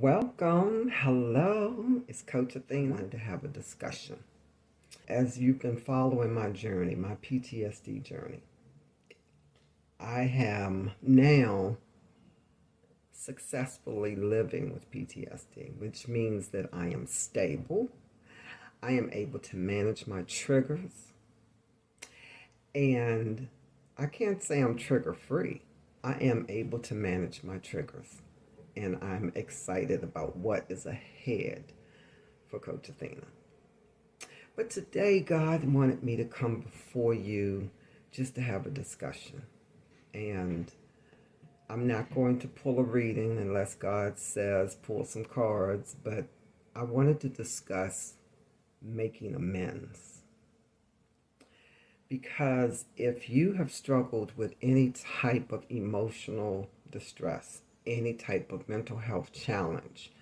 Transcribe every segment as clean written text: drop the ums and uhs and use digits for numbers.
Welcome. Hello. It's Coach Athena to have a discussion. As you've been following my journey, my PTSD journey, I am now successfully living with PTSD, which means that I am stable. I am able to manage my triggers. And I can't say I'm trigger free. I am able to manage my triggers. And I'm excited about what is ahead for Coach Athena. But today, God wanted me to come before you just to have a discussion. And I'm not going to pull a reading unless God says pull some cards, but I wanted to discuss making amends. Because if you have struggled with any type of emotional distress, any type of mental health challenge,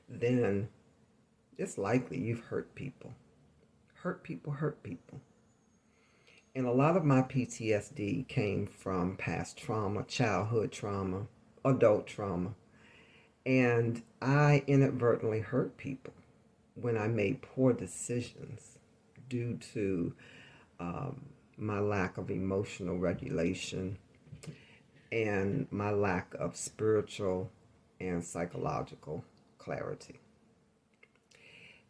then it's likely you've hurt people. Hurt people. And a lot of my PTSD came from past trauma, childhood trauma, adult trauma. And I inadvertently hurt people when I made poor decisions due to my lack of emotional regulation and my lack of spiritual and psychological clarity.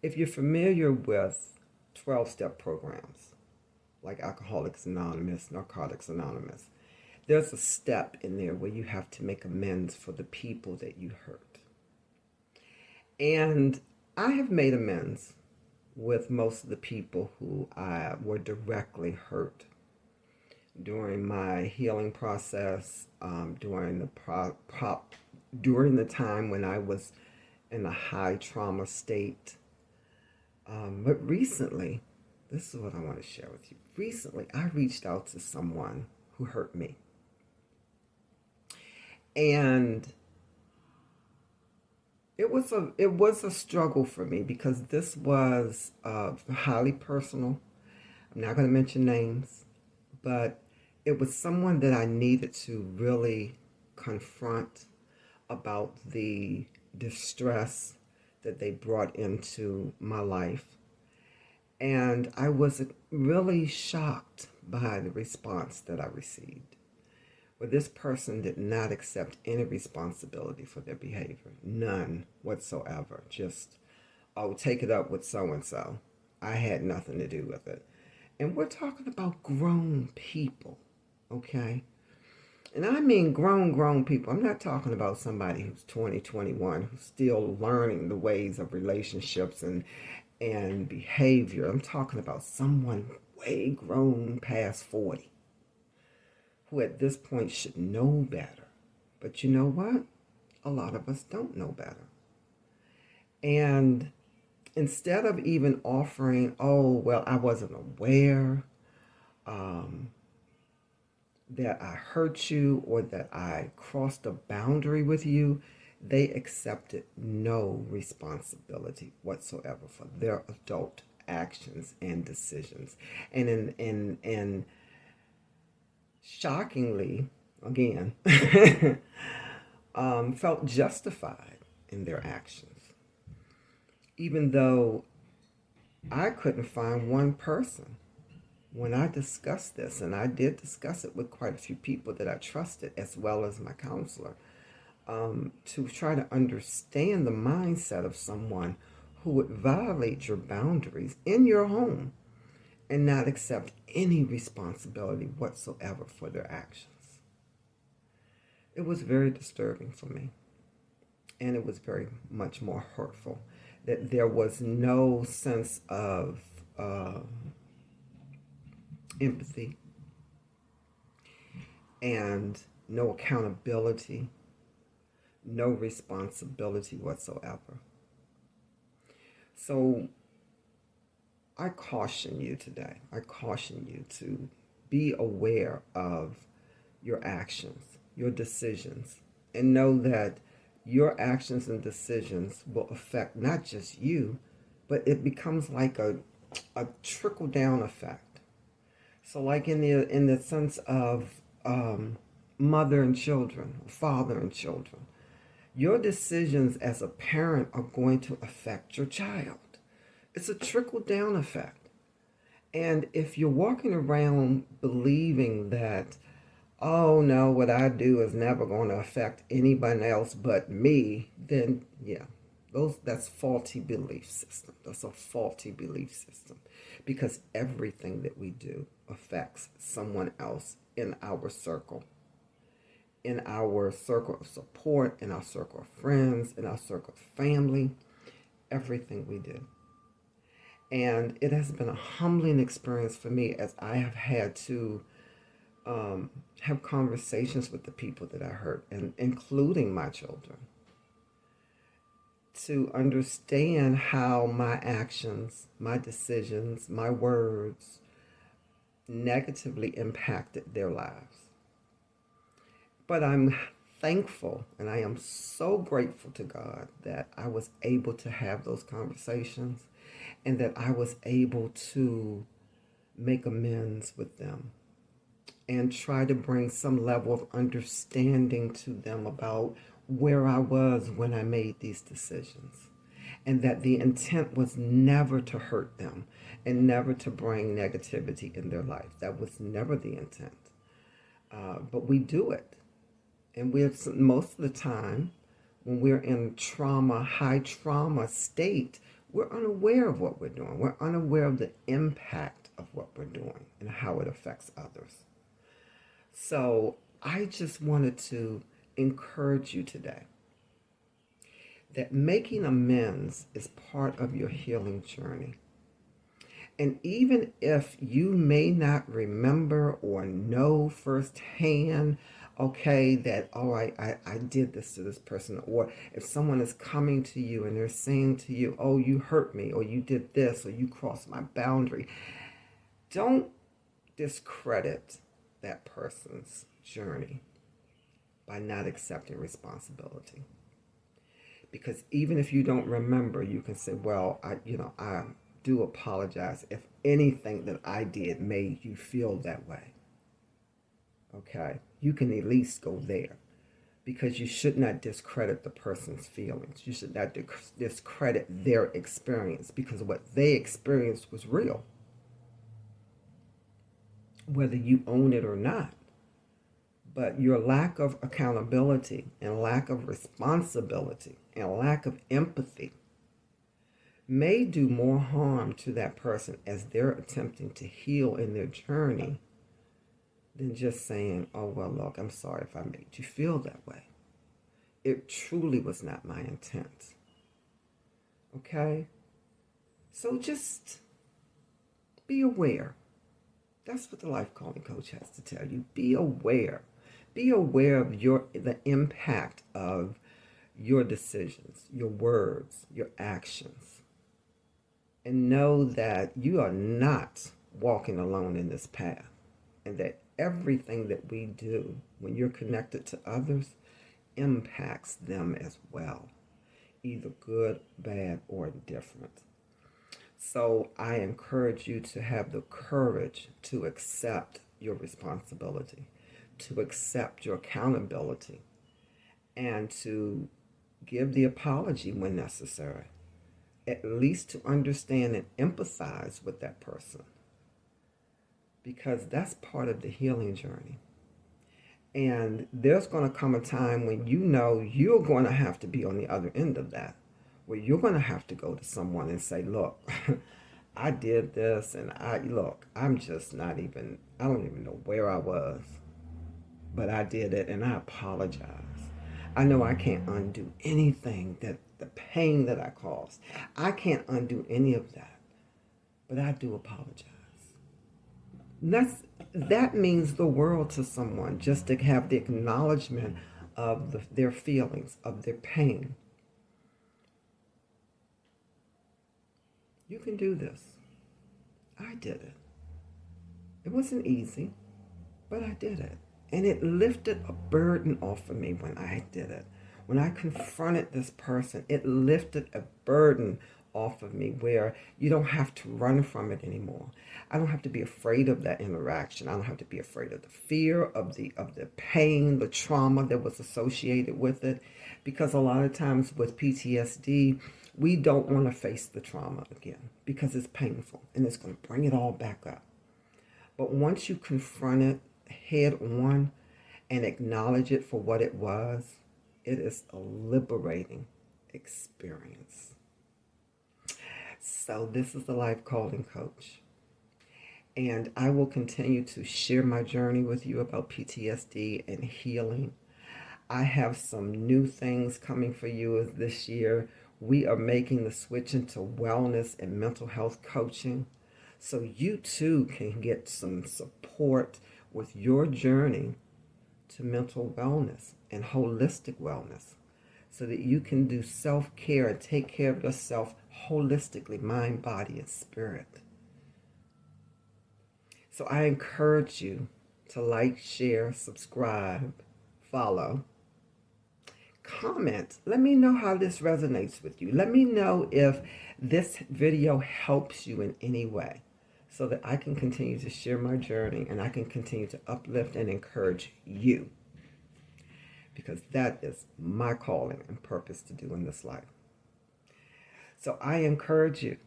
If you're familiar with 12-step programs like Alcoholics Anonymous, Narcotics Anonymous, there's a step in there where you have to make amends for the people that you hurt. And I have made amends with most of the people who I were directly hurt during my healing process, during the time when I was in a high trauma state. But recently, this is what I want to share with you. Recently, I reached out to someone who hurt me. And it was a struggle for me because this was highly personal. I'm not going to mention names, but it was someone that I needed to really confront about the distress that they brought into my life. And I was really shocked by the response that I received. Where this person did not accept any responsibility for their behavior. None whatsoever. Just, oh, take it up with so-and-so. I had nothing to do with it. And we're talking about grown people, okay? And I mean grown people. I'm not talking about somebody who's 20, 21, who's still learning the ways of relationships and behavior. I'm talking about someone way grown past 40, who at this point should know better. But you know what? A lot of us don't know better. And instead of even offering, oh, well, I wasn't aware that I hurt you or that I crossed a boundary with you, they accepted no responsibility whatsoever for their adult actions and decisions. And shockingly, again, felt justified in their actions. Even though I couldn't find one person when I discussed this, and I did discuss it with quite a few people that I trusted as well as my counselor, to try to understand the mindset of someone who would violate your boundaries in your home and not accept any responsibility whatsoever for their actions. It was very disturbing for me. And it was very much more hurtful that there was no sense of empathy and no accountability, no responsibility whatsoever. So I caution you today. I caution you to be aware of your actions, your decisions, and know that your actions and decisions will affect not just you, but it becomes like a trickle-down effect. So like in the sense of mother and children, father and children, Your decisions as a parent are going to affect your child. It's a trickle down effect. And if you're walking around believing that, oh no, what I do is never going to affect anybody else but me, then yeah, that's faulty belief system. That's a faulty belief system, because everything that we do affects someone else in our circle, of support, in our circle of friends, in our circle of family, everything we do. And it has been a humbling experience for me as I have had to have conversations with the people that I hurt, and including my children, to understand how my actions, my decisions, my words negatively impacted their lives. But I'm thankful and I am so grateful to God that I was able to have those conversations and that I was able to make amends with them and try to bring some level of understanding to them about where I was when I made these decisions. And that the intent was never to hurt them and never to bring negativity in their life. That was never the intent. But we do it. And we're most of the time, when we're in high trauma state, we're unaware of what we're doing. We're unaware of the impact of what we're doing and how it affects others. So I just wanted to encourage you today that making amends is part of your healing journey. And even if you may not remember or know firsthand, okay, that, oh, I did this to this person, or if someone is coming to you and they're saying to you, oh, you hurt me, or you did this, or you crossed my boundary, don't discredit that person's journey by not accepting responsibility. Because even if you don't remember, you can say, well, I do apologize if anything that I did made you feel that way. Okay? You can at least go there, because you should not discredit the person's feelings. You should not discredit their experience, because what they experienced was real, whether you own it or not. But your lack of accountability and lack of responsibility and lack of empathy may do more harm to that person as they're attempting to heal in their journey than just saying, oh, well, look, I'm sorry if I made you feel that way. It truly was not my intent. Okay? So just be aware. That's what the Life Calling Coach has to tell you. Be aware. Be aware of the impact of your decisions, your words, your actions. And know that you are not walking alone in this path. And that everything that we do when you're connected to others impacts them as well. Either good, bad, or indifferent. So I encourage you to have the courage to accept your responsibility, to accept your accountability, and to give the apology when necessary, at least to understand and empathize with that person, because that's part of the healing journey. And there's going to come a time when you know you're going to have to be on the other end of that, where you're going to have to go to someone and say, look, I did this, and I'm just I don't even know where I was, but I did it, and I apologize. I know I can't undo anything, that the pain that I caused. I can't undo any of that, but I do apologize. That means the world to someone, just to have the acknowledgement of their feelings, of their pain. You can do this. I did it. It wasn't easy, but I did it. And it lifted a burden off of me when I did it. When I confronted this person, it lifted a burden off of me, where you don't have to run from it anymore. I don't have to be afraid of that interaction. I don't have to be afraid of the fear, of the pain, the trauma that was associated with it. Because a lot of times with PTSD, we don't want to face the trauma again because it's painful and it's going to bring it all back up. But once you confront it head on and acknowledge it for what it was, it is a liberating experience. So this is the Life Calling Coach. And I will continue to share my journey with you about PTSD and healing. I have some new things coming for you this year. We are making the switch into wellness and mental health coaching, so you too can get some support with your journey to mental wellness and holistic wellness, so that you can do self-care and take care of yourself holistically, mind, body, and spirit. So I encourage you to like, share, subscribe, follow, comment. Let me know how this resonates with you. Let me know if this video helps you in any way, so that I can continue to share my journey and I can continue to uplift and encourage you, because that is my calling and purpose to do in this life. So I encourage you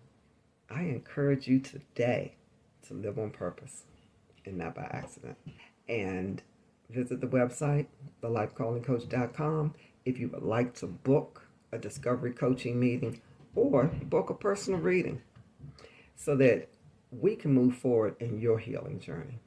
today to live on purpose and not by accident. And visit the website, TheLifeCallingCoach.com, if you would like to book a discovery coaching meeting or book a personal reading, so that we can move forward in your healing journey.